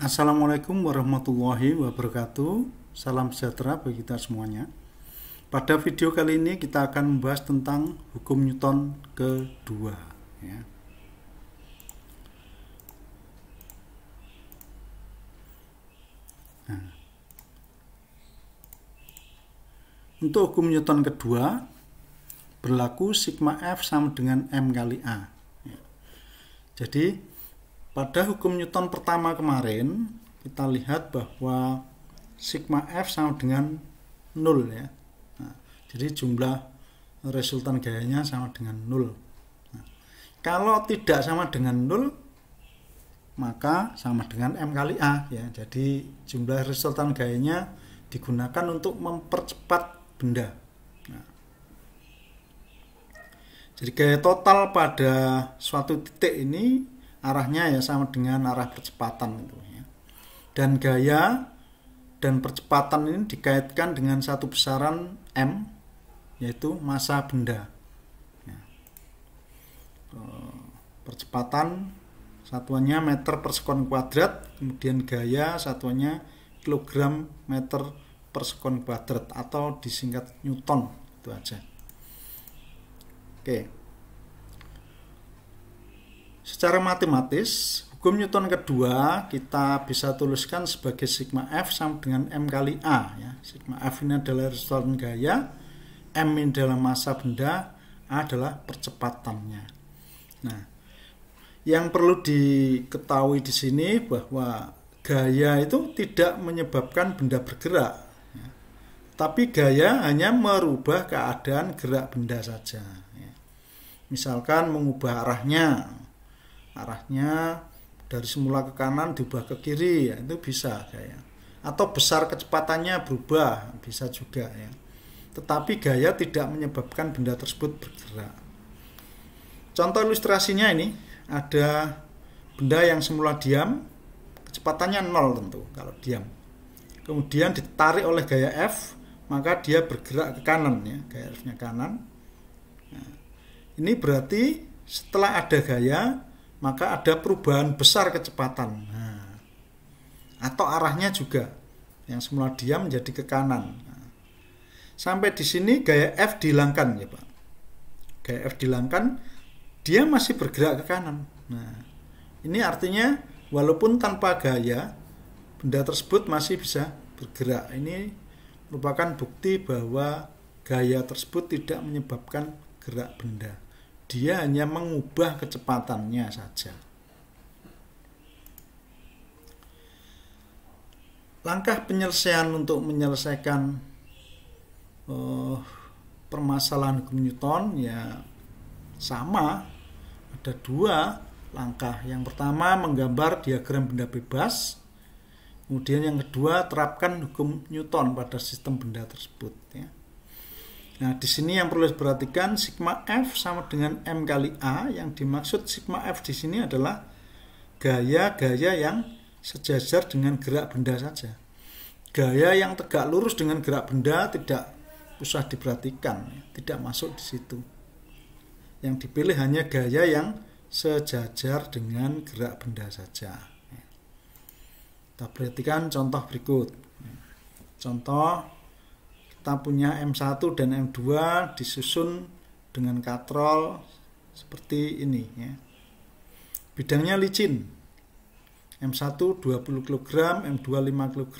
Assalamualaikum warahmatullahi wabarakatuh. Salam sejahtera bagi kita semuanya. Pada video kali ini kita akan membahas tentang hukum Newton kedua ya. Nah, untuk hukum Newton kedua berlaku sigma F sama dengan M kali A ya. Jadi pada hukum Newton pertama kemarin kita lihat bahwa sigma F sama dengan 0 ya. Nah, jadi jumlah resultan gayanya sama dengan 0. Nah, kalau tidak sama dengan 0 maka sama dengan M kali A ya. Jadi jumlah resultan gayanya digunakan untuk mempercepat benda. Nah, jadi gaya total pada suatu titik ini arahnya ya sama dengan arah percepatan itu ya. Dan gaya dan percepatan ini dikaitkan dengan satu besaran M, yaitu massa benda ya. Percepatan satuannya meter per sekon kuadrat, kemudian gaya satuannya kilogram meter per sekon kuadrat atau disingkat Newton, itu aja. Oke. Secara matematis, hukum Newton kedua kita bisa tuliskan sebagai sigma F sama dengan M kali A ya. Sigma F ini adalah resultan gaya, M ini adalah massa benda, A adalah percepatannya. Nah, yang perlu diketahui di sini bahwa gaya itu tidak menyebabkan benda bergerak ya. Tapi gaya hanya merubah keadaan gerak benda saja ya. Misalkan mengubah arahnya dari semula ke kanan diubah ke kiri ya, itu bisa gaya. Atau besar kecepatannya berubah, bisa juga ya. Tetapi gaya tidak menyebabkan benda tersebut bergerak. Contoh ilustrasinya ini, ada benda yang semula diam, kecepatannya 0 tentu kalau diam. Kemudian ditarik oleh gaya F, maka dia bergerak ke kanan ya, gaya F-nya kanan. Nah, ini berarti setelah ada gaya maka ada perubahan besar kecepatan. Nah, atau arahnya juga yang semula diam menjadi ke kanan. Nah, sampai di sini gaya F dihilangkan ya Pak. Gaya F dihilangkan, dia masih bergerak ke kanan. Nah, ini artinya walaupun tanpa gaya, benda tersebut masih bisa bergerak. Ini merupakan bukti bahwa gaya tersebut tidak menyebabkan gerak benda. Dia hanya mengubah kecepatannya saja. Langkah penyelesaian untuk menyelesaikan permasalahan hukum Newton ya sama. Ada dua langkah. Yang pertama menggambar diagram benda bebas. Kemudian yang kedua terapkan hukum Newton pada sistem benda tersebut ya. Nah, di sini yang perlu diperhatikan sigma F sama dengan M kali A. Yang dimaksud sigma F di sini adalah gaya-gaya yang sejajar dengan gerak benda saja. Gaya yang tegak lurus dengan gerak benda tidak usah diperhatikan, tidak masuk di situ. Yang dipilih hanya gaya yang sejajar dengan gerak benda saja. Kita perhatikan contoh berikut. Contoh, kita punya M1 dan M2 disusun dengan katrol seperti ini ya. Bidangnya licin. M1 20 kg, M2 5 kg.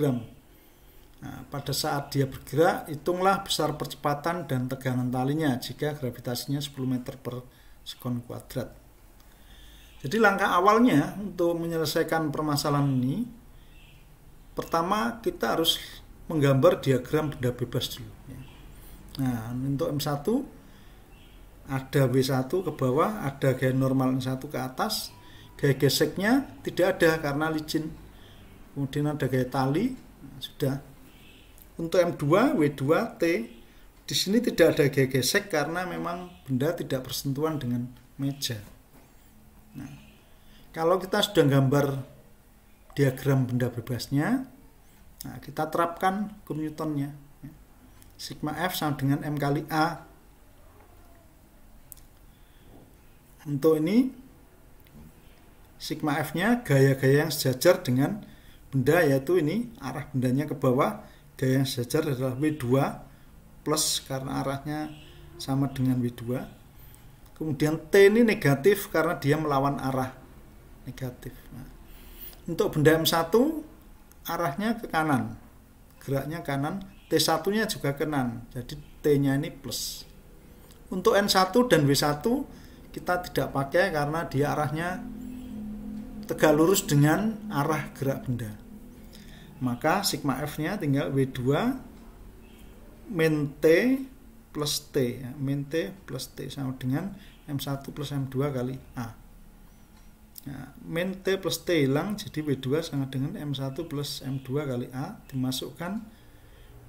Nah, pada saat dia bergerak, hitunglah besar percepatan dan tegangan talinya jika gravitasinya 10 meter per sekon kuadrat. Jadi langkah awalnya untuk menyelesaikan permasalahan ini, pertama kita harus menggambar diagram benda bebas dulu. Nah, untuk M1 ada W1 ke bawah, ada gaya normal M1 ke atas, gaya geseknya tidak ada karena licin. Kemudian ada gaya tali, nah, sudah. Untuk M2, W2, T, di sini tidak ada gaya gesek karena memang benda tidak bersentuhan dengan meja. Nah, kalau kita sudah gambar diagram benda bebasnya, nah, kita terapkan hukum Newtonnya. Sigma F sama dengan M kali A. Untuk ini sigma F-nya gaya-gaya yang sejajar dengan benda, yaitu ini arah bendanya ke bawah, gaya yang sejajar adalah W2 plus karena arahnya sama dengan W2. Kemudian T ini negatif karena dia melawan arah negatif. Nah, untuk benda M1 arahnya ke kanan, geraknya kanan, T1 nya juga kanan, jadi T nya ini plus. Untuk N1 dan W1 kita tidak pakai karena dia arahnya tegak lurus dengan arah gerak benda. Maka sigma F nya tinggal W2 min T plus T, ya. Min T plus T sama dengan M1 plus M2 kali A. Nah, min T plus T hilang, jadi W2 sama dengan M1 plus M2 kali A. Dimasukkan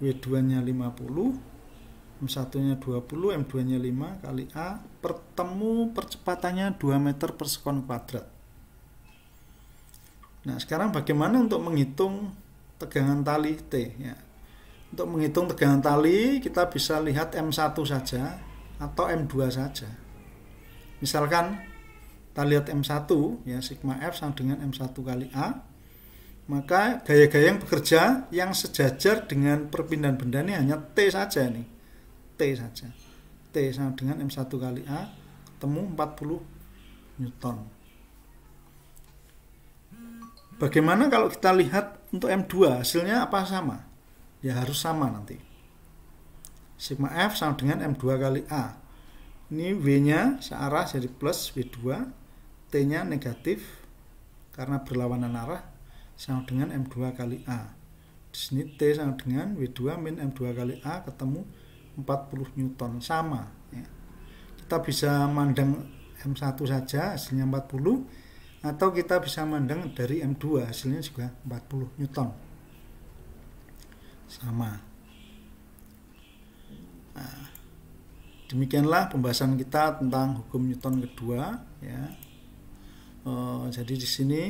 W2 nya 50, M1 nya 20, M2 nya 5 kali A. Percepatannya 2 meter per sekon kuadrat. Nah, sekarang bagaimana untuk menghitung tegangan tali T, ya. Untuk menghitung tegangan tali kita bisa lihat M1 saja atau M2 saja. Misalkan kita lihat M1, ya, sigma F sama dengan M1 kali A, maka gaya-gaya yang bekerja yang sejajar dengan perpindahan benda ini hanya T saja nih. T saja. T sama dengan M1 kali A, ketemu 40 Newton. Bagaimana kalau kita lihat untuk M2, hasilnya apa sama? Ya harus sama nanti. Sigma F sama dengan M2 kali A. Ini W-nya searah jadi plus W2, T-nya negatif karena berlawanan arah sama dengan M2 kali A. Di sini T sama dengan W2 min M2 kali A, ketemu 40 Newton, sama, ya. Kita bisa mandang M1 saja hasilnya 40, atau kita bisa mandang dari M2 hasilnya juga 40 Newton. Sama. Nah, demikianlah pembahasan kita tentang hukum Newton kedua, ya. Jadi di sini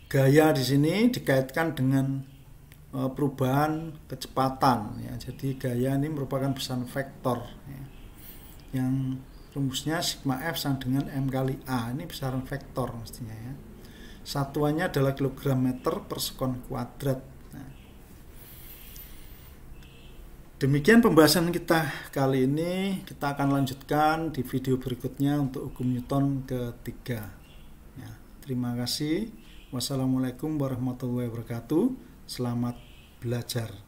gaya di sini dikaitkan dengan perubahan kecepatan, ya. Jadi gaya ini merupakan besaran vektor, ya, yang rumusnya sigma F sama dengan M kali A. Ini besaran vektor mestinya, ya. Satuannya adalah kilogram meter per sekon kuadrat. Nah, demikian pembahasan kita kali ini. Kita akan lanjutkan di video berikutnya untuk hukum Newton ketiga, ya. Terima kasih. Wassalamualaikum warahmatullahi wabarakatuh. Selamat belajar.